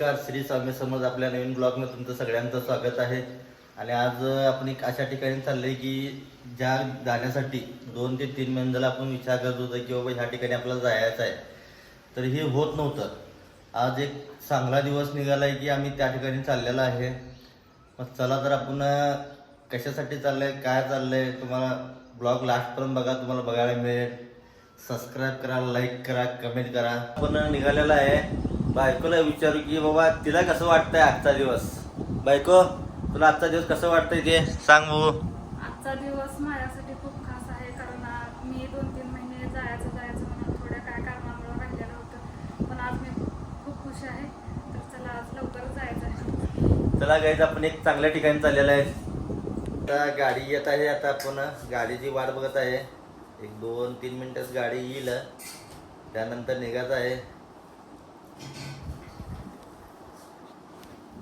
नमस्कार, श्री स्वामी समर्थ. आपल्या नवीन ब्लॉगमध्ये तुमचं सगळ्यांचं स्वागत आहे. आणि आज आपण एक अशा ठिकाणी चाललंय की ज्या जाण्यासाठी 2 ते 3 महिने झाला आपण विचार करत होतो की बाबा ह्या ठिकाणी आपल्याला जायचं आहे, तर हे होत नव्हतं. आज एक चांगला दिवस निघाला आहे की आम्ही त्या ठिकाणी चाललेला आहे. मग चला तर आपण कशासाठी चाललंय, काय चाललंय, तुम्हाला ब्लॉग लास्टपर्यंत बघा, तुम्हाला बघायला मिळेल. सबस्क्राईब करा, लाईक करा, कमेंट करा. आपण निघालेला आहे. बायकोला विचारू की बाबा तिला कसं वाटतंय आजचा दिवस. बायको, तुला आजचा दिवस कसं वाटतंय ते सांग भाऊ. आजचा दिवस माझ्यासाठी खूप खास आहे, कारण मी 2-3 महिने जायचं म्हणून थोड्या काय कारणामुळे राहिलेलं होतं. पण आज मी खूप खुश आहे. तर चला आज लवकरच जायचं आहे. चला गाईज, आपण एक चांगल्या ठिकाणी चाललेलं आहे. आता गाडी येत आहे. आता आपण गाडीची वाट बघत आहे. एक 2-3 मिनिटच गाडी येईल, त्यानंतर निघायचं आहे.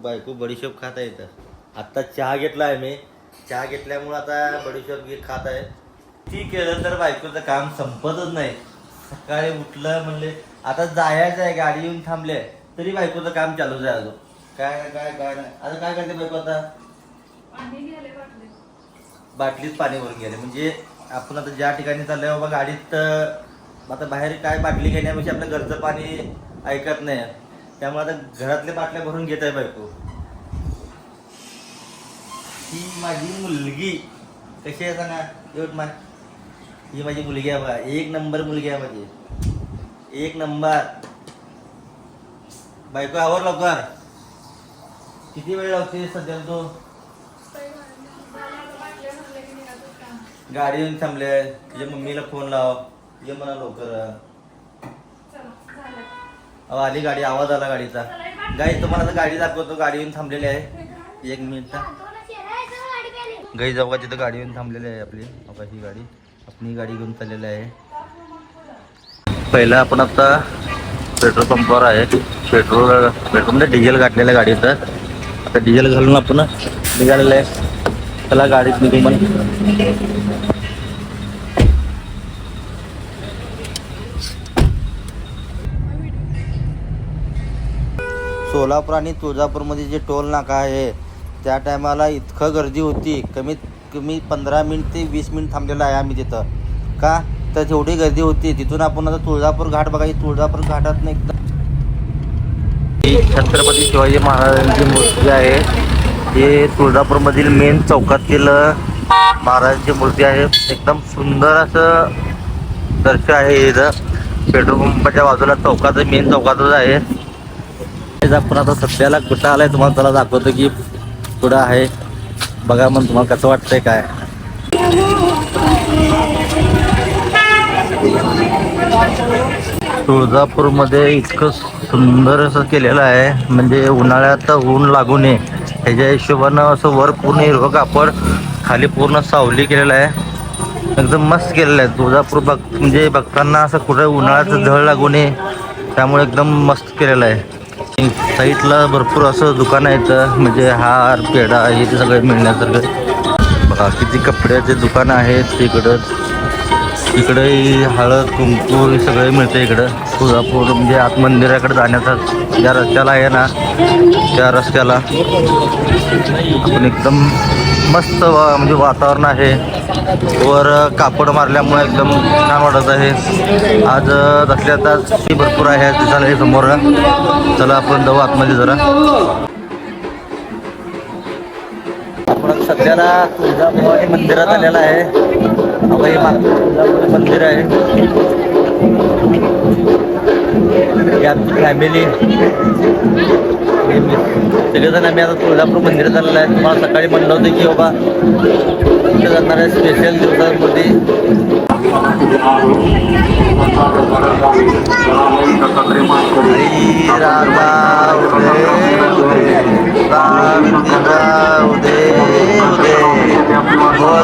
बायको बडीशोप खात आहे. इथं आत्ता चहा घेतला आहे मी. चहा घेतल्यामुळं आता बडीशोप खात आहे. ती केलं तर बायकोचं काम संपतच नाही. सकाळी उठलं म्हणले आता जायचं आहे, गाडी येऊन थांबले तरी बायकोचं काम चालूच आहे अजून. काय काय काय नाही. आता काय करते बायको? आता पाणी गेले बाटलीत पाणी भरून गेले. म्हणजे आपण आता ज्या ठिकाणी चाललोय बाबा गाडीत, आता बाहेर काय बाटली घेण्यापेक्षा आपल्या घरचं पाणी ऐकत नाही. त्यामुळे आता घरातल्या बाटल्या भरून घेत आहे बायको. ही माझी मुलगी कशी आहे सांगा. ही माझी मुलगी आहे बघा. 1 नंबर मुलगी आहे माझी, 1 नंबर. बायको आवर लवकर. किती वेळ लावते सध्या तू? गाडी येऊन थांबले. तुझ्या मम्मीला फोन लाव, ये म्हणा लवकर. आली गाडी, आवाज आला गाडीचा. गाई तुम्हाला तर गाडी दाखवतो. गाडी येऊन थांबलेली आहे. 1 मिनिट गाई जाऊ का तिथं गाडी येऊन थांबलेली आहे आपली. ही गाडी आपली गाडी घेऊन चाललेली आहे. पहिला आपण आता पेट्रोल पंपावर आहे. पेट्रोल म्हणजे डिझेल घातलेलं आहे गाडीचं. आता डिझेल घालून आपण निघालेलं आहे. चला गाडीत निघू मग. सोलापूर आणि तुळजापूरमध्ये जे टोल नाका आहे त्या टायमाला इतकं गर्दी होती. कमीत कमी 15 मिनिट ते 20 मिनिट थांबलेलं आहे आम्ही तिथं. का तर तेवढी गर्दी होती. तिथून आपण आता तुळजापूर घाट बघा. तुळजापूर घाटात एकदम छत्रपती शिवाजी महाराजांची मूर्ती आहे. हे तुळजापूरमधील मेन चौकातील महाराजांची मूर्ती आहे. एकदम सुंदर असं दर्शन आहे इथं. पेट्रोल पंपाच्या बाजूला चौकात, मेन चौकातच आहे. आपण आता सध्याला कुठं आलाय तुम्हाला त्याला दाखवतो की पुढं आहे बघा. मग तुम्हाला कसं वाटतंय काय. तुळजापूरमध्ये इतकं सुंदर असं केलेलं आहे. म्हणजे उन्हाळ्यात ऊन लागू नये ह्याच्या हिशोबानं असं वर पूर्ण हिरवं कापड, खाली पूर्ण सावली केलेलं आहे. एकदम मस्त केलेलं आहे. तुळजापूर म्हणजे बघताना असं कुठं उन्हाळ्याचं झळ लागू नये त्यामुळे एकदम मस्त केलेलं आहे. साईडला भरपूर असं दुकान आहेत. म्हणजे हार, पेढा हे ते सगळे मिळण्यासारखं बघा. किती कपड्याचे दुकान आहेत तिकडं. तिकडे हळद, कुंकू हे सगळे मिळतं इकडं. तुळजापूर म्हणजे आत मंदिराकडे जाण्याचा ज्या रस्त्याला आहे ना, त्या रस्त्याला आपण एकदम मस्त म्हणजे वातावरण आहे. वर कापड मारल्यामुळे एकदम छान वाटत आहे. आज तसल्या आता भरपूर आहे दिसायला हे समोर. चला आपण जाऊ आतमध्ये जरा. आपण सध्याला तुळजाभवानी मंदिरात आलेला आहे. हे तुळजाभवानी मंदिर आहे. फॅमिली सगळेजण आम्ही आता तुळजापूर मंदिरात आलेलं आहे. तुम्हाला सकाळी म्हणलं होतं की बाबा तिथे जाणाऱ्या स्पेशल दिवसांमध्ये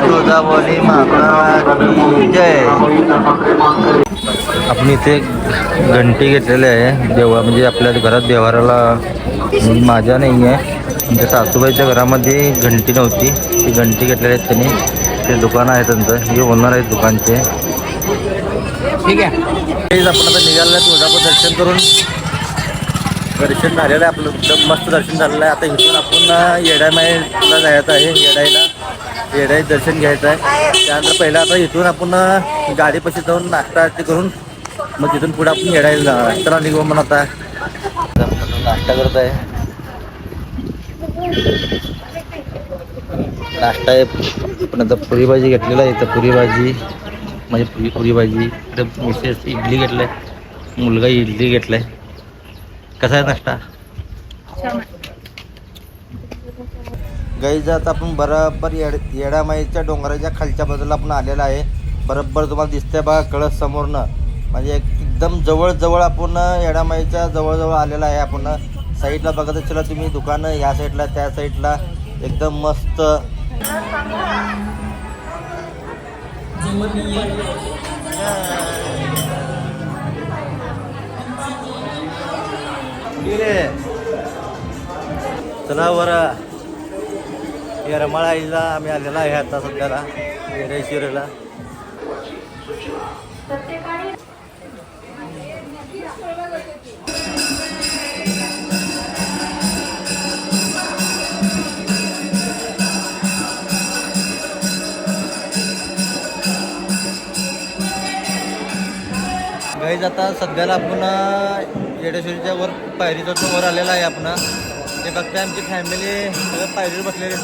तुळजाभवानी माता जय. आपण इथे घंटी घेतलेली आहे देवा, म्हणजे आपल्या घरात देवाराला. माझ्या नाही आहे, आमच्या सासूबाईच्या घरामध्ये घंटी नव्हती. ती घंटी घेतलेली आहेत त्यांनी. ते दुकान आहे त्यांचं, हे ओनर आहेत दुकानचे. ठीक आहे, आपण आता निघालेलं तुळजापूर दर्शन करून. दर्शन झालेलं आहे आपलं, एकदम मस्त दर्शन झालेलं आहे. आता इथून आपण येडामाईला जायचं आहे. येडाई दर्शन घ्यायचं आहे. त्यानंतर पहिला आता इथून आपण गाडीपाशी जाऊन नाश्ता ते करून मग तिथून पुढे आपण येडायला जाणार आहे. तर निघू म्हणून आता नाश्ता करत आहे. नाश्ता आहे पण आता पुरी भाजी घेतलेला आहे. इथं पुरी भाजी म्हणजे पुरी भाजी, इथं विशेष इडली घेतलं आहे. मुलगा इडली घेतलाय. कसा आहे नाश्ता? गाईज आता आपण बरोबर येडामाईच्या डोंगराच्या खालच्या बाजूला आपण आलेला आहे. बरोबर तुम्हाला दिसतंय बघा कळस समोरनं, म्हणजे एकदम जवळ आपण येडामाईच्या जवळ आलेला आहे. आपण साईडला बघत चला तुम्ही दुकानं, ह्या साईडला त्या साईडला एकदम मस्त. चला बरं, येरमाळाईला आम्ही आलेला आहे आता सध्याला, येडेश्वरीला. गाईज आता सध्याला आपण येडेश्वरीच्या वर पायरीचं वर आलेला आहे. आपण ते बघताय आमची फॅमिली सगळं पायरीवर बसलेले,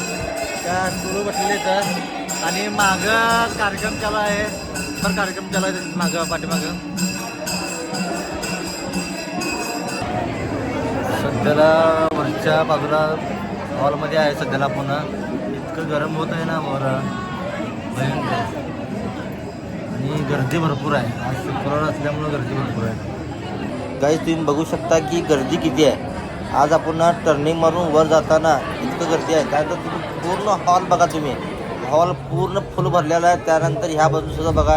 त्या सुरू बसलेले आहेत आणि मागं कार्यक्रम चालू आहे. पण कार्यक्रम चालू आहे मागं पाठीमागं. सध्याला वरच्या बाजूला हॉलमध्ये आहे सध्याला आपण. इतकं गरम होत आहे ना वर, भयंकर. आणि गर्दी भरपूर आहे. आज शुक्रवार असल्यामुळं गर्दी भरपूर आहे. गाईज तुम्ही बघू शकता की गर्दी किती आहे. आज आपण टर्निंग मारून वर जाताना इतकं गर्दी आहे. काय तर तुम्ही पूर्ण हॉल बघा, तुम्ही हॉल पूर्ण फुल भरलेला आहे. त्यानंतर ह्या बाजूसुद्धा बघा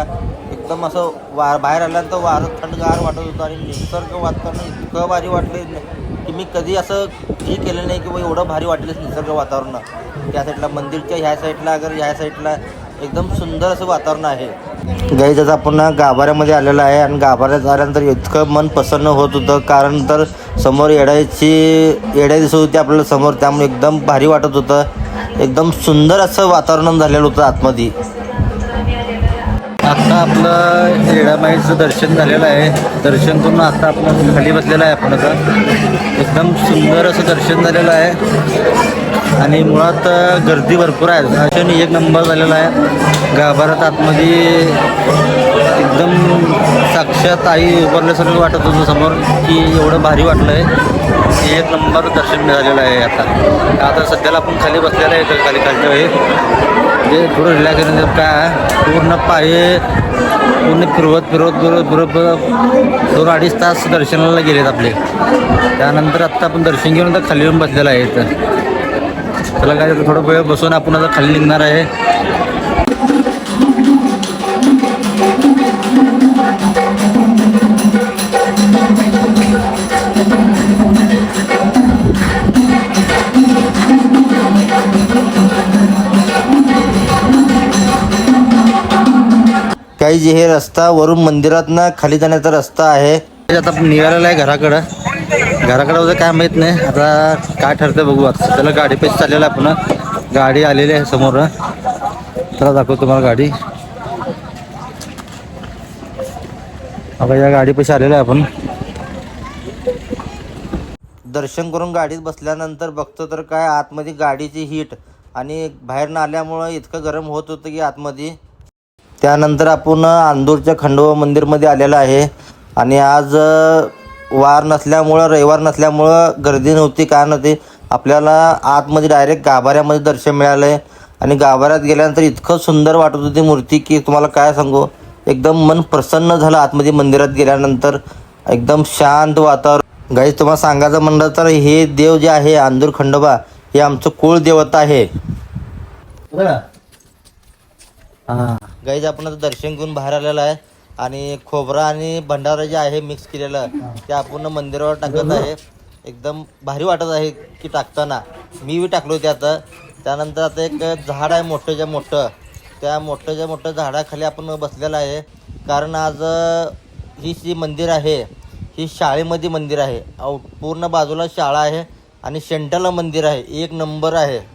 एकदम असं बाहेर आल्यानंतर वारं थंडगार वाटत होतं आणि निसर्ग वातावरण इतकं भारी वाटलं की मी कधी असं हे केलं नाही की एवढं भारी वाटलं निसर्ग वातावरण. त्या साईडला मंदिरच्या ह्या साईडला ह्या साईडला एकदम सुंदर असं वातावरण आहे. गाईज आता आपण गाभाऱ्यामध्ये आलेलं आहे आणि गाभाऱ्यात आल्यानंतर इतकं मन प्रसन्न होत होतं, कारण तर समोर येडाई दिसत होती आपल्याला समोर, त्यामुळे एकदम भारी वाटत होतं. एकदम सुंदर असं वातावरण झालेलं होतं आतमध्ये. आता आपलं येडामाईचं दर्शन झालेलं आहे. दर्शन करून आता आपण खाली बसलेलं आहे. आपण आता एकदम सुंदर असं दर्शन झालेलं आहे आणि मुळात गर्दी भरपूर आहे. दर्शन एक नंबर झालेला आहे. गाभाऱ्यात आतमध्ये एकदम साक्षात आई उभारल्यासारखं वाटत होतं समोर, की एवढं भारी वाटलं आहे. एक नंबर दर्शन मिळालेलं आहे. आता सध्याला आपण खाली बसलेलं आहे. तर खालच्या वेळी म्हणजे थोडं रिलॅक्स करण्याचं काय पूर्ण पाय पूर्ण फिरवत 2-2.5 तास दर्शनाला गेलेत आपले. त्यानंतर आत्ता आपण दर्शन घेऊन आता खाली येऊन बसलेलं आहे. तर चला काय थोडं वेळ बसून आपण आता खाली निघणार आहे. काही जे हे रस्ता वरून मंदिरातनं खाली जाण्याचा रस्ता आहे. आता आपण निघालेला आहे घराकडं वगैरे काय माहीत नाही. आता काय ठरतं बघू. आता त्याला गाडी पैसे चाललेलं आहे. आपण गाडी आलेली आहे समोर. चला दाखवतो तुम्हाला गाडी. आता या गाडी पैसे आलेलं आहे. आपण दर्शन करून गाडीत बसल्यानंतर बघतो तर काय आतमध्ये गाडीची हीट आणि बाहेरनं आल्यामुळं इतकं गरम होत होतं की आतमध्ये. त्यानंतर आपण अंदूरच्या खंडोबा मंदिरमध्ये आलेलं आहे आणि आज वार नसल्यामुळं, रविवार नसल्यामुळं गर्दी नव्हती, काय नव्हती. आपल्याला आतमध्ये डायरेक्ट गाभाऱ्यामध्ये दर्शन मिळालं आहे आणि गाभाऱ्यात गेल्यानंतर इतकं सुंदर वाटत होती मूर्ती की तुम्हाला काय सांगू. एकदम मन प्रसन्न झालं आतमध्ये मंदिरात गेल्यानंतर. एकदम शांत वातावरण. गाईज तुम्हाला सांगायचं म्हणलं तर हे देव जे आहे अंदूर खंडोबा, हे आमचं कुळदेवता आहे. हां गाईज आपण आता दर्शन घेऊन बाहेर आलेलं आहे आणि खोबरा आणि भंडारा जे आहे मिक्स केलेलं ते आपण मंदिरावर टाकत आहे. एकदम भारी वाटत आहे की टाकताना. मी बी टाकलो ते आता. त्यानंतर आता एक झाड आहे मोठं मोठं, त्या मोठं झाडाखाली आपण बसलेलं आहे. कारण आज ही जी मंदिर आहे ही शाळेमध्ये मंदिर आहे. पूर्ण बाजूला शाळा आहे आणि सेंटरला मंदिर आहे. एक नंबर आहे.